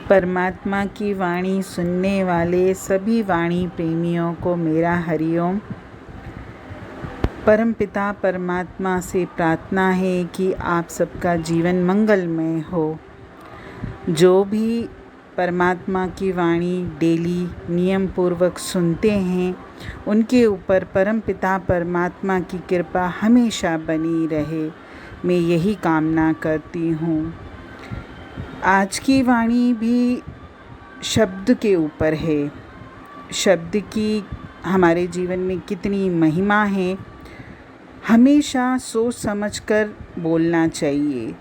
परमात्मा की वाणी सुनने वाले सभी वाणी प्रेमियों को मेरा हरिओम। परमपिता परमात्मा से प्रार्थना है कि आप सबका जीवन मंगलमय हो। जो भी परमात्मा की वाणी डेली नियम पूर्वक सुनते हैं उनके ऊपर परमपिता परमात्मा की कृपा हमेशा बनी रहे, मैं यही कामना करती हूँ। आज की वाणी भी शब्द के ऊपर है। शब्द की हमारे जीवन में कितनी महिमा है, हमेशा सोच समझकर बोलना चाहिए।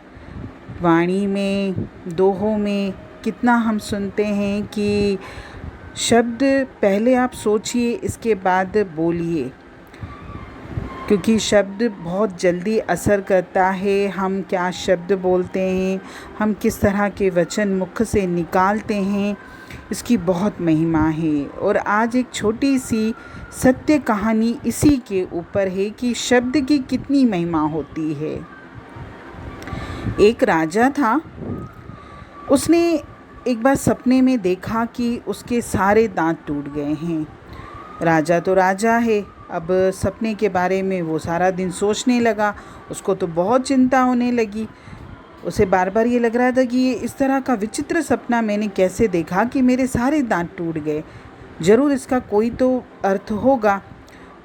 वाणी में, दोहों में कितना हम सुनते हैं कि शब्द पहले आप सोचिए, इसके बाद बोलिए, क्योंकि शब्द बहुत जल्दी असर करता है। हम क्या शब्द बोलते हैं, हम किस तरह के वचन मुख से निकालते हैं, इसकी बहुत महिमा है। और आज एक छोटी सी सत्य कहानी इसी के ऊपर है कि शब्द की कितनी महिमा होती है। एक राजा था, उसने एक बार सपने में देखा कि उसके सारे दांत टूट गए हैं। राजा तो राजा है, अब सपने के बारे में वो सारा दिन सोचने लगा। उसको तो बहुत चिंता होने लगी। उसे बार बार ये लग रहा था कि ये इस तरह का विचित्र सपना मैंने कैसे देखा कि मेरे सारे दांत टूट गए, ज़रूर इसका कोई तो अर्थ होगा।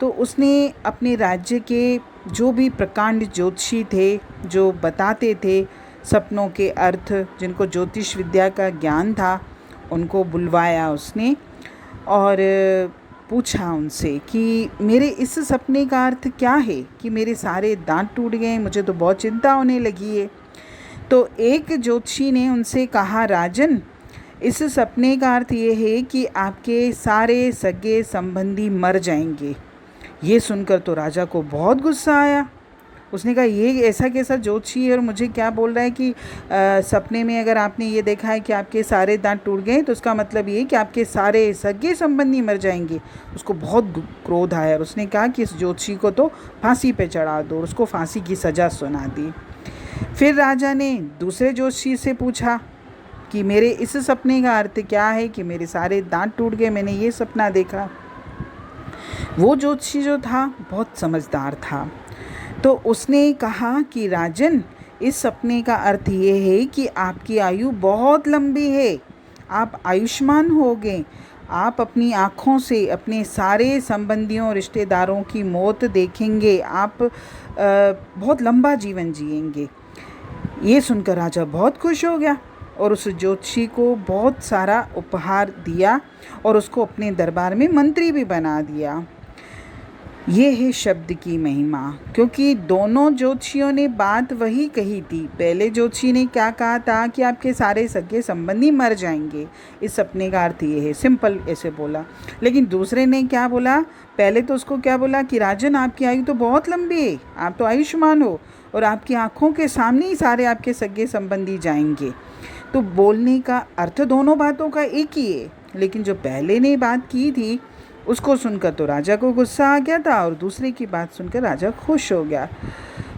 तो उसने अपने राज्य के जो भी प्रकांड ज्योतिषी थे, जो बताते थे सपनों के अर्थ, जिनको ज्योतिष विद्या का ज्ञान था, उनको बुलवाया उसने और पूछा उनसे कि मेरे इस सपने का अर्थ क्या है कि मेरे सारे दांत टूट गए, मुझे तो बहुत चिंता होने लगी है। तो एक ज्योतिषी ने उनसे कहा, राजन, इस सपने का अर्थ ये है कि आपके सारे सगे संबंधी मर जाएंगे। ये सुनकर तो राजा को बहुत गुस्सा आया। उसने कहा, ये ऐसा कैसा ज्योतिषी है और मुझे क्या बोल रहा है कि सपने में अगर आपने ये देखा है कि आपके सारे दांत टूट गए तो उसका मतलब ये कि आपके सारे सगे संबंधी मर जाएंगे। उसको बहुत क्रोध आया और उसने कहा कि इस ज्योतिषी को तो फांसी पे चढ़ा दो, और उसको फांसी की सज़ा सुना दी। फिर राजा ने दूसरे ज्योतिषी से पूछा कि मेरे इस सपने का अर्थ क्या है कि मेरे सारे दांत टूट गए, मैंने ये सपना देखा। वो ज्योतिषी जो था बहुत समझदार था, तो उसने कहा कि राजन, इस सपने का अर्थ ये है कि आपकी आयु बहुत लंबी है, आप आयुष्मान होगे। आप अपनी आँखों से अपने सारे संबंधियों रिश्तेदारों की मौत देखेंगे, आप बहुत लंबा जीवन जिएंगे। ये सुनकर राजा बहुत खुश हो गया और उस ज्योतिषी को बहुत सारा उपहार दिया और उसको अपने दरबार में मंत्री भी बना दिया। ये है शब्द की महिमा, क्योंकि दोनों ज्योतिषियों ने बात वही कही थी। पहले ज्योतिषी ने क्या कहा था कि आपके सारे सगे संबंधी मर जाएंगे, इस सपने का अर्थ ये है, सिंपल ऐसे बोला। लेकिन दूसरे ने क्या बोला, पहले तो उसको क्या बोला कि राजन, आपकी आयु तो बहुत लंबी है, आप तो आयुष्मान हो और आपकी आँखों के सामने ही सारे आपके सगे संबंधी जाएंगे। तो बोलने का अर्थ दोनों बातों का एक ही है, लेकिन जो पहले ने बात की थी उसको सुनकर तो राजा को गुस्सा आ गया था और दूसरे की बात सुनकर राजा खुश हो गया।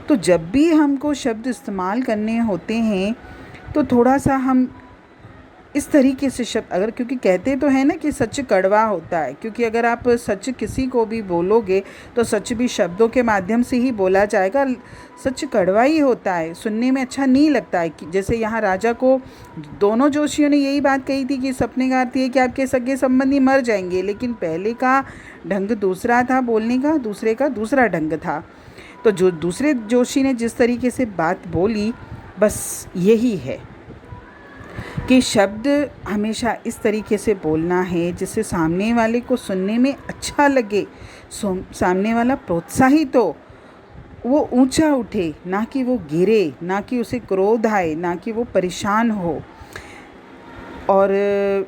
तो जब भी हमको शब्द इस्तेमाल करने होते हैं तो थोड़ा सा हम इस तरीके से शब्द, अगर, क्योंकि कहते तो है ना कि सच कड़वा होता है, क्योंकि अगर आप सच किसी को भी बोलोगे तो सच भी शब्दों के माध्यम से ही बोला जाएगा। सच कड़वा ही होता है, सुनने में अच्छा नहीं लगता है। कि जैसे यहाँ राजा को दोनों जोशियों ने यही बात कही थी कि सपने का अर्थ ये कि आपके सगे संबंधी मर जाएंगे, लेकिन पहले का ढंग दूसरा था बोलने का, दूसरे का दूसरा ढंग था। तो जो दूसरे जोशी ने जिस तरीके से बात बोली, बस यही है कि शब्द हमेशा इस तरीके से बोलना है जिससे सामने वाले को सुनने में अच्छा लगे, सामने वाला प्रोत्साहित हो, वो ऊंचा उठे, ना कि वो गिरे, ना कि उसे क्रोध आए, ना कि वो परेशान हो। और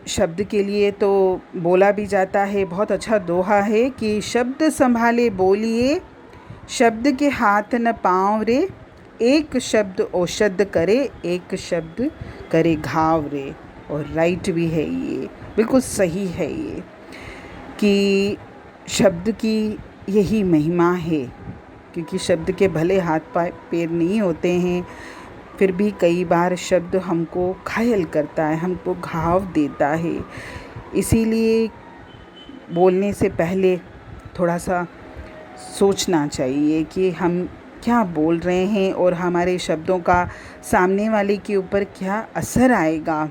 शब्द के लिए तो बोला भी जाता है, बहुत अच्छा दोहा है कि शब्द संभाले बोलिए, शब्द के हाथ न पाँव रे, एक शब्द औषध करे, एक शब्द करे घाव रे। और राइट भी है, ये बिल्कुल सही है ये, कि शब्द की यही महिमा है, क्योंकि शब्द के भले हाथ पैर नहीं होते हैं, फिर भी कई बार शब्द हमको घायल करता है, हमको घाव देता है। इसीलिए बोलने से पहले थोड़ा सा सोचना चाहिए कि हम क्या बोल रहे हैं और हमारे शब्दों का सामने वाले के ऊपर क्या असर आएगा।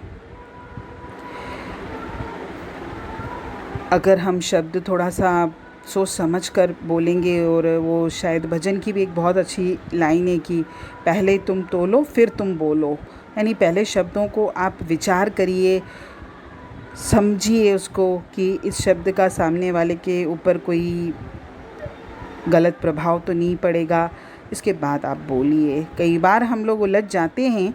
अगर हम शब्द थोड़ा सा सोच समझ कर बोलेंगे, और वो शायद भजन की भी एक बहुत अच्छी लाइन है कि पहले तुम तोलो फिर तुम बोलो, यानी पहले शब्दों को आप विचार करिए, समझिए उसको कि इस शब्द का सामने वाले के ऊपर कोई गलत प्रभाव तो नहीं पड़ेगा, इसके बाद आप बोलिए। कई बार हम लोग उलझ जाते हैं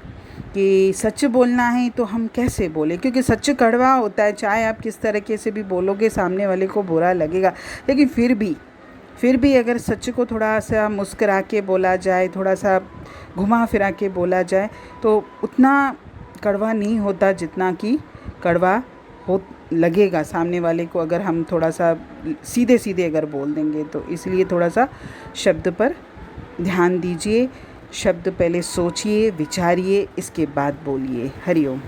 कि सच बोलना है तो हम कैसे बोलें, क्योंकि सच कड़वा होता है। चाहे आप किस तरीके से भी बोलोगे सामने वाले को बुरा लगेगा, लेकिन फिर भी अगर सच को थोड़ा सा मुस्कुरा के बोला जाए, थोड़ा सा घुमा फिरा के बोला जाए, तो उतना कड़वा नहीं होता जितना कि कड़वा हो लगेगा सामने वाले को, अगर हम थोड़ा सा सीधे सीधे अगर बोल देंगे तो। इसलिए थोड़ा सा शब्द पर ध्यान दीजिए, शब्द पहले सोचिए, विचारिए, इसके बाद बोलिए। हरि ओम।